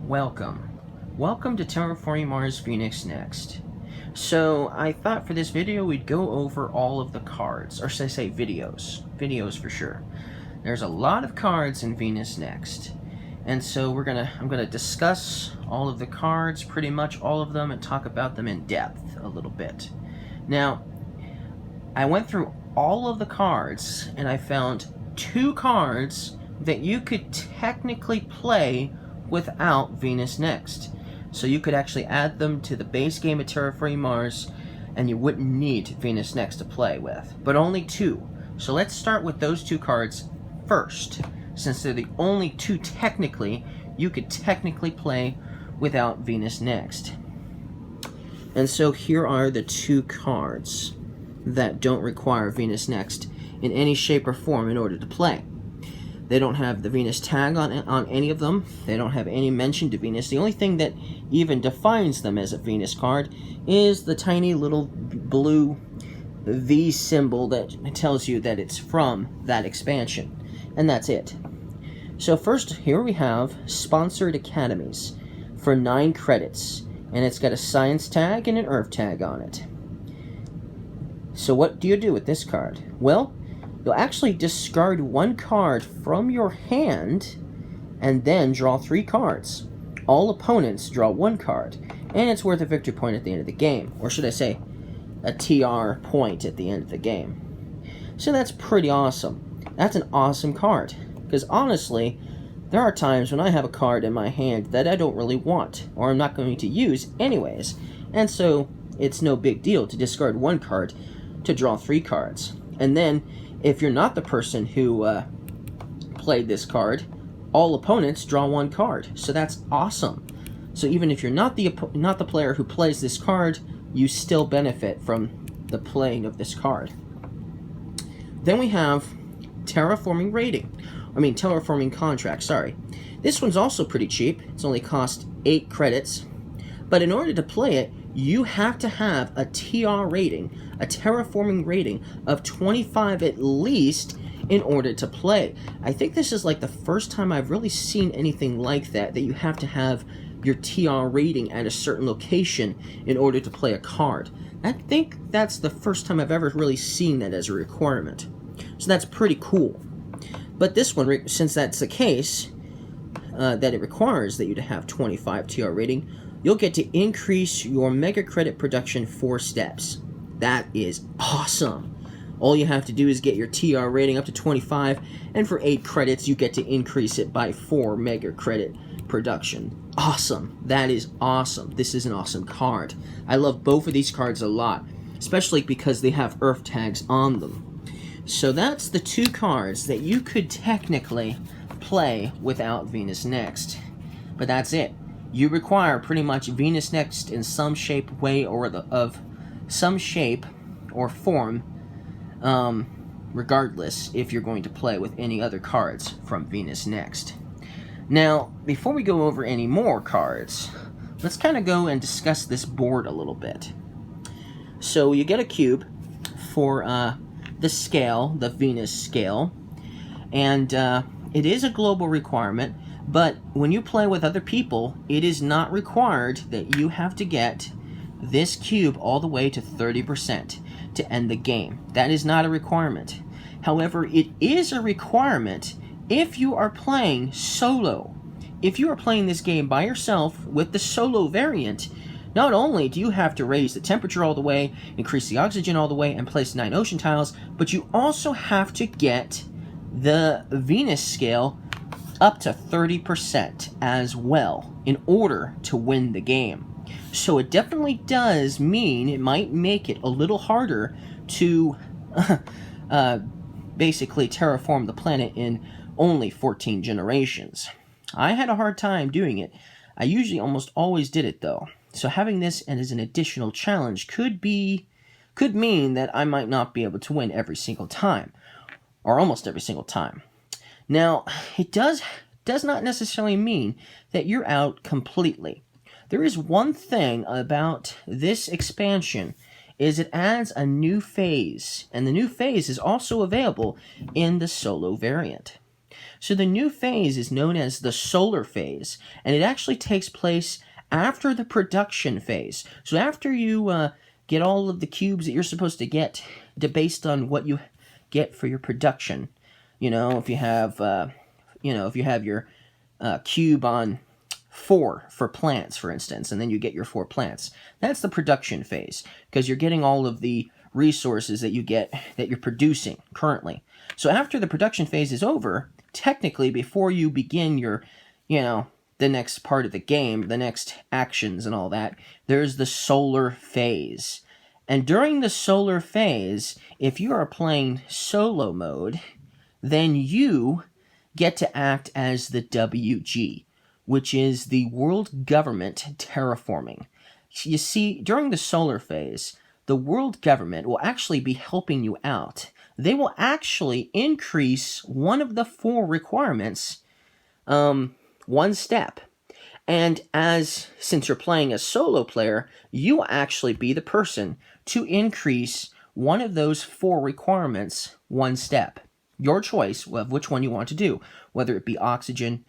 Welcome to Terraforming Mars Phoenix Next. So, I thought for this video we'd go over all of the cards, or should I say videos for sure. There's a lot of cards in Venus Next, and so I'm gonna discuss all of the cards, pretty much all of them, and talk about them in depth a little bit. Now, I went through all of the cards, and I found 2 cards that you could technically play without Venus Next. So you could actually add them to the base game of Terraforming Mars, and you wouldn't need Venus Next to play with. But only 2. So let's start with those 2 cards first, since they're the only 2 technically you could technically play without Venus Next. And so here are the 2 cards that don't require Venus Next in any shape or form in order to play. They don't have the Venus tag on any of them. They don't have any mention to Venus. The only thing that even defines them as a Venus card is the tiny little blue V symbol that tells you that it's from that expansion. And that's it. So first, here we have Sponsored Academies for 9 credits. And it's got a science tag and an earth tag on it. So what do you do with this card? Well, you'll actually discard 1 card from your hand and then draw 3 cards. All opponents draw 1 card, and it's worth a victory point at the end of the game. Or should I say, a TR point at the end of the game. So that's pretty awesome. That's an awesome card. Because honestly, there are times when I have a card in my hand that I don't really want, or I'm not going to use anyways. And so it's no big deal to discard 1 card to draw 3 cards. And then, if you're not the person who played this card, all opponents draw 1 card. So that's awesome. So even if you're not the player who plays this card, you still benefit from the playing of this card. Then we have Terraforming Contract, sorry. This one's also pretty cheap. It's only cost 8 credits. But in order to play it, you have to have a TR rating, a terraforming rating of 25 at least in order to play. I think this is like the first time I've really seen anything like that you have to have your TR rating at a certain location in order to play a card. I think that's the first time I've ever really seen that as a requirement. So that's pretty cool. But this one, since that's the case, that it requires that you to have 25 TR rating, you'll get to increase your mega credit production 4 steps. That is awesome. All you have to do is get your TR rating up to 25, and for 8 credits, you get to increase it by 4 mega credit production. Awesome. That is awesome. This is an awesome card. I love both of these cards a lot, especially because they have earth tags on them. So that's the 2 cards that you could technically play without Venus Next. But that's it. You require pretty much Venus Next in some shape, way, or of some shape or form, regardless if you're going to play with any other cards from Venus Next. Now, before we go over any more cards, let's kind of go and discuss this board a little bit. So you get a cube for the scale, the Venus scale, and it is a global requirement. But when you play with other people, it is not required that you have to get this cube all the way to 30% to end the game. That is not a requirement. However, it is a requirement if you are playing solo. If you are playing this game by yourself with the solo variant, not only do you have to raise the temperature all the way, increase the oxygen all the way, and place 9 ocean tiles, but you also have to get the Venus scale up to 30% as well in order to win the game. So it definitely does mean it might make it a little harder to basically terraform the planet in only 14 generations. I had a hard time doing it. I usually almost always did it though. So having this as an additional challenge could mean that I might not be able to win every single time, or almost every single time. Now, it does not necessarily mean that you're out completely. There is one thing about this expansion, is it adds a new phase, and the new phase is also available in the solo variant. So the new phase is known as the solar phase, and it actually takes place after the production phase. So after you get all of the cubes that you're supposed to get, based on what you get for your production. You know, if you have, if you have your cube on 4 for plants, for instance, and then you get your 4 plants. That's the production phase, because you're getting all of the resources that you're producing currently. So after the production phase is over, technically before you begin your, the next part of the game, the next actions and all that, there's the solar phase. And during the solar phase, if you are playing solo mode, then you get to act as the WG, which is the world government terraforming. You see, during the solar phase, the world government will actually be helping you out. They will actually increase one of the 4 requirements one step. And since you're playing a solo player, you will actually be the person to increase one of those 4 requirements one step. Your choice of which one you want to do, whether it be oxygen,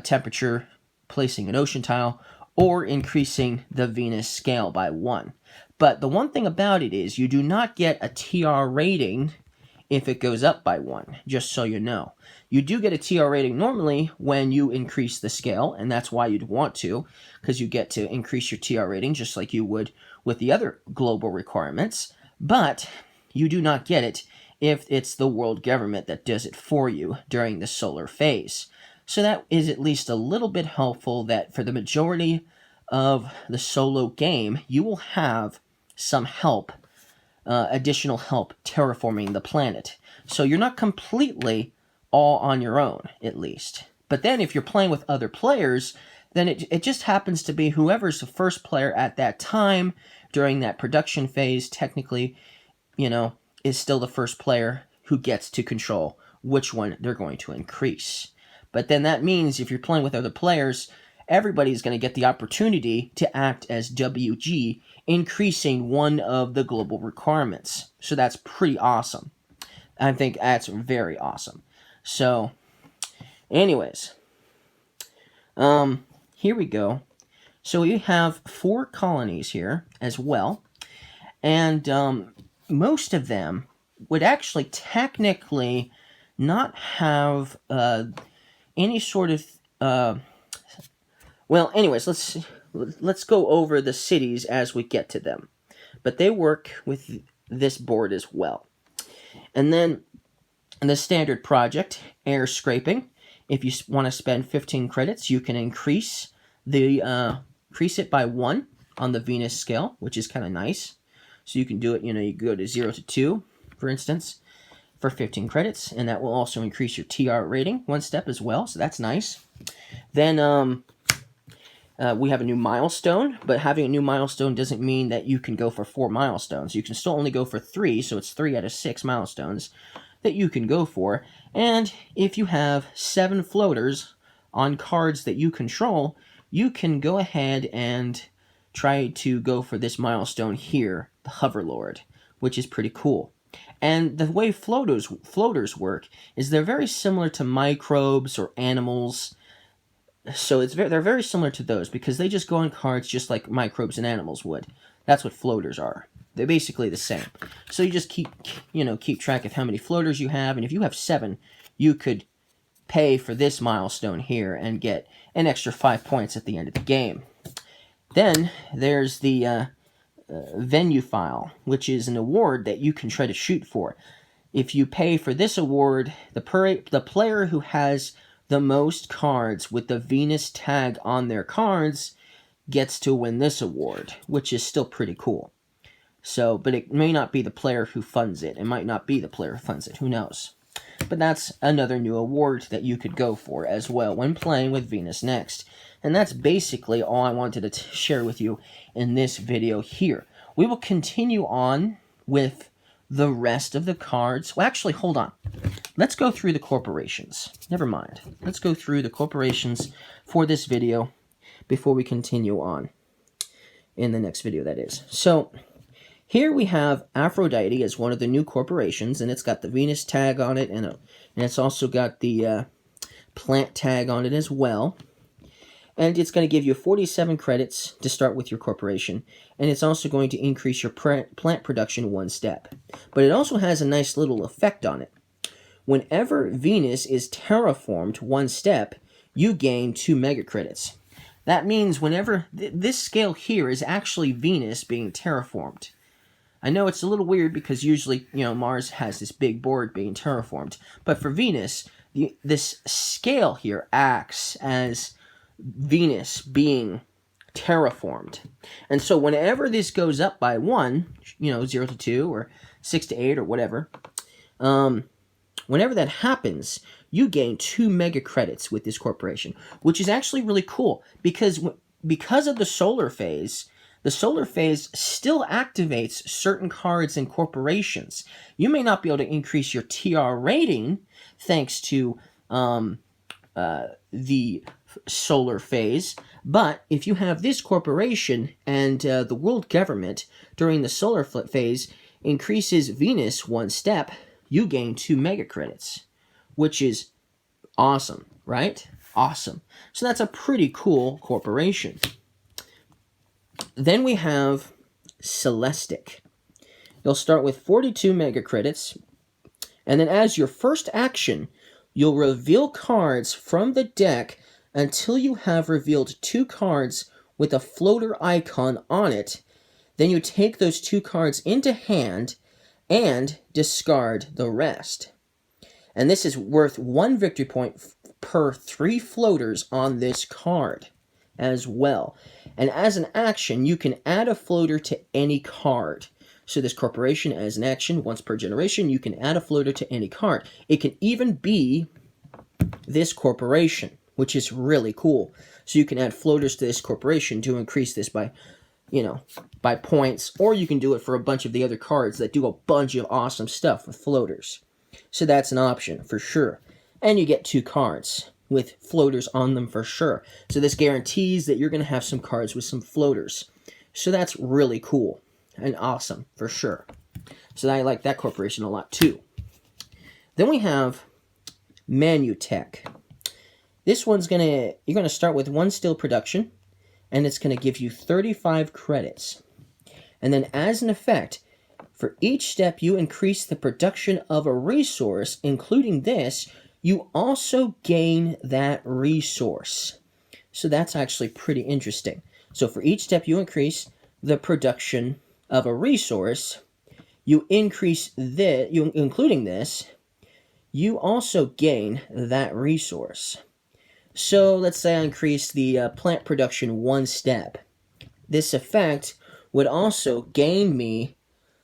temperature, placing an ocean tile, or increasing the Venus scale by 1. But the one thing about it is you do not get a TR rating if it goes up by 1, just so you know. You do get a TR rating normally when you increase the scale, and that's why you'd want to, because you get to increase your TR rating just like you would with the other global requirements, but you do not get it if it's the world government that does it for you during the solar phase. So that is at least a little bit helpful that for the majority of the solo game, you will have some help, additional help terraforming the planet. So you're not completely all on your own, at least. But then if you're playing with other players, then it just happens to be whoever's the first player at that time during that production phase, technically, is still the first player who gets to control which one they're going to increase. But then that means if you're playing with other players, everybody's going to get the opportunity to act as WG, increasing one of the global requirements. So that's pretty awesome. I think that's very awesome. So, anyways, here we go. So we have 4 colonies here as well, and most of them would actually technically not have any sort of well, anyways, let's go over the cities as we get to them. But they work with this board as well. And then the standard project, air scraping. If you want to spend 15 credits, you can increase it by 1 on the Venus scale, which is kind of nice. So you can do it, you go to 0 to 2, for instance, for 15 credits, and that will also increase your TR rating 1 step as well, so that's nice. Then we have a new milestone, but having a new milestone doesn't mean that you can go for 4 milestones. You can still only go for 3, so it's 3 out of 6 milestones that you can go for. And if you have 7 floaters on cards that you control, you can go ahead and try to go for this milestone here, the Hoverlord, which is pretty cool. And the way floaters work is they're very similar to microbes or animals. So they're very similar to those because they just go on cards just like microbes and animals would. That's what floaters are. They're basically the same. So you just keep track of how many floaters you have, and if you have 7, you could pay for this milestone here and get an extra 5 points at the end of the game. Then there's the venue file, which is an award that you can try to shoot for. If you pay for this award, the player who has the most cards with the Venus tag on their cards gets to win this award, which is still pretty cool. So, but it may not be the player who funds it. It might not be the player who funds it. Who knows? But that's another new award that you could go for as well when playing with Venus Next. And that's basically all I wanted to share with you in this video here. We will continue on with the rest of the cards. Well, actually, hold on. Let's go through the corporations. Never mind. Let's go through the corporations for this video before we continue on in the next video, that is. So, here we have Aphrodite as one of the new corporations, and it's got the Venus tag on it, and it's also got the plant tag on it as well. And it's going to give you 47 credits to start with your corporation. And it's also going to increase your plant production 1 step. But it also has a nice little effect on it. Whenever Venus is terraformed 1 step, you gain 2 mega credits. That means whenever this scale here is actually Venus being terraformed. I know it's a little weird because usually, Mars has this big board being terraformed. But for Venus, this scale here acts as Venus being terraformed. And so whenever this goes up by 1, 0 to 2 or 6 to 8 or whatever, whenever that happens, you gain 2 mega credits with this corporation, which is actually really cool because of the solar phase still activates certain cards and corporations. You may not be able to increase your TR rating thanks to the solar phase, but if you have this corporation and the world government during the solar phase increases Venus 1 step, you gain 2 mega credits, which is awesome, right? Awesome. So that's a pretty cool corporation. Then we have Celestic. You'll start with 42 mega credits, and then as your first action, you'll reveal cards from the deck until you have revealed 2 cards with a floater icon on it. Then you take those 2 cards into hand and discard the rest. And this is worth 1 victory point per 3 floaters on this card as well. And as an action, you can add a floater to any card. So this corporation, as an action, once per generation, you can add a floater to any card. It can even be this corporation, which is really cool. So you can add floaters to this corporation to increase this by points, or you can do it for a bunch of the other cards that do a bunch of awesome stuff with floaters. So that's an option for sure. And you get 2 cards with floaters on them for sure. So this guarantees that you're going to have some cards with some floaters. So that's really cool and awesome for sure. So I like that corporation a lot too. Then we have Manutech. This one's you're going to start with 1 steel production, and it's going to give you 35 credits. And then as an effect, for each step you increase the production of a resource, including this, you also gain that resource. So that's actually pretty interesting. So for each step you increase the production of a resource, you increase this, including this, you also gain that resource. So let's say I increase the plant production 1 step. This effect would also gain me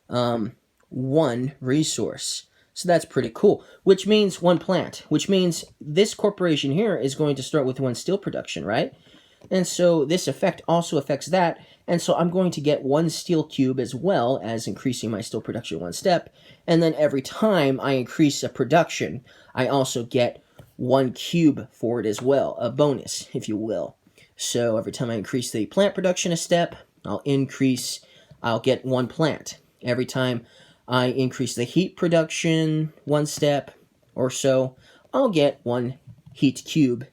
1 resource. So that's pretty cool, which means 1 plant, which means this corporation here is going to start with 1 steel production, right? And so this effect also affects that, and so I'm going to get 1 steel cube as well as increasing my steel production 1 step, and then every time I increase a production, I also get 1 cube for it as well, a bonus, if you will. So every time I increase the plant production a step, I'll get 1 plant. Every time I increase the heat production 1 step or so, I'll get 1 heat cube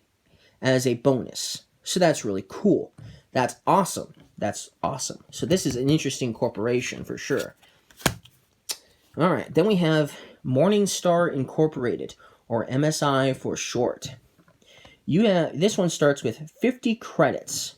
as a bonus. So that's really cool. That's awesome. That's awesome. So this is an interesting corporation for sure. All right, then we have Morningstar Incorporated, or MSI for short. This one starts with 50 credits.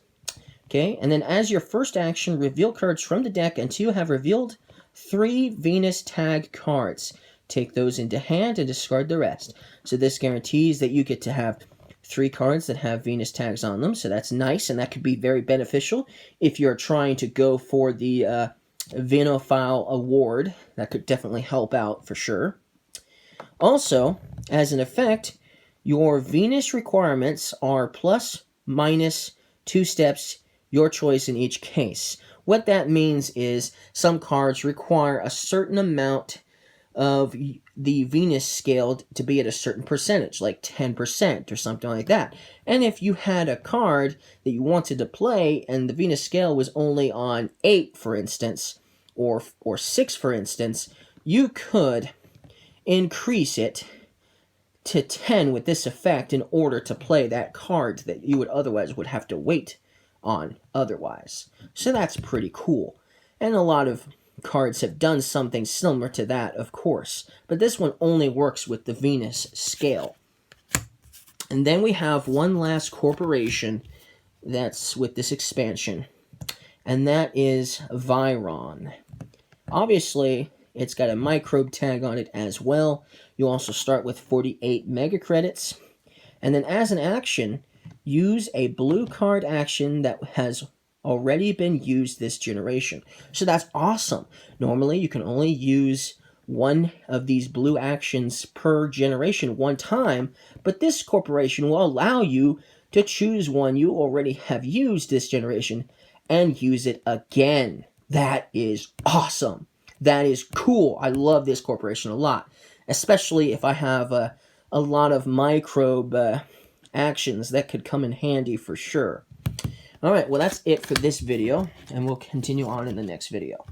Okay, and then as your first action, reveal cards from the deck until you have revealed 3 Venus tag cards. Take those into hand and discard the rest. So this guarantees that you get to have 3 cards that have Venus tags on them. So that's nice, and that could be very beneficial if you're trying to go for the Venophile award. That could definitely help out for sure. Also, as an effect, your Venus requirements are plus minus 2 steps, your choice in each case. What that means is some cards require a certain amount of the Venus scale to be at a certain percentage, like 10% or something like that. And if you had a card that you wanted to play and the Venus scale was only on 8, for instance, or 6, for instance, you could increase it to 10 with this effect in order to play that card that you would otherwise would have to wait on otherwise. So that's pretty cool. And a lot of cards have done something similar to that, of course. But this one only works with the Venus scale. And then we have one last corporation that's with this expansion, and that is Viron. Obviously, it's got a microbe tag on it as well. You also start with 48 mega credits. And then as an action, use a blue card action that has already been used this generation. So that's awesome. Normally, you can only use one of these blue actions per generation one time, but this corporation will allow you to choose one you already have used this generation and use it again. That is awesome. That is cool. I love this corporation a lot, especially if I have a lot of microbe actions that could come in handy for sure. Alright, well that's it for this video, and we'll continue on in the next video.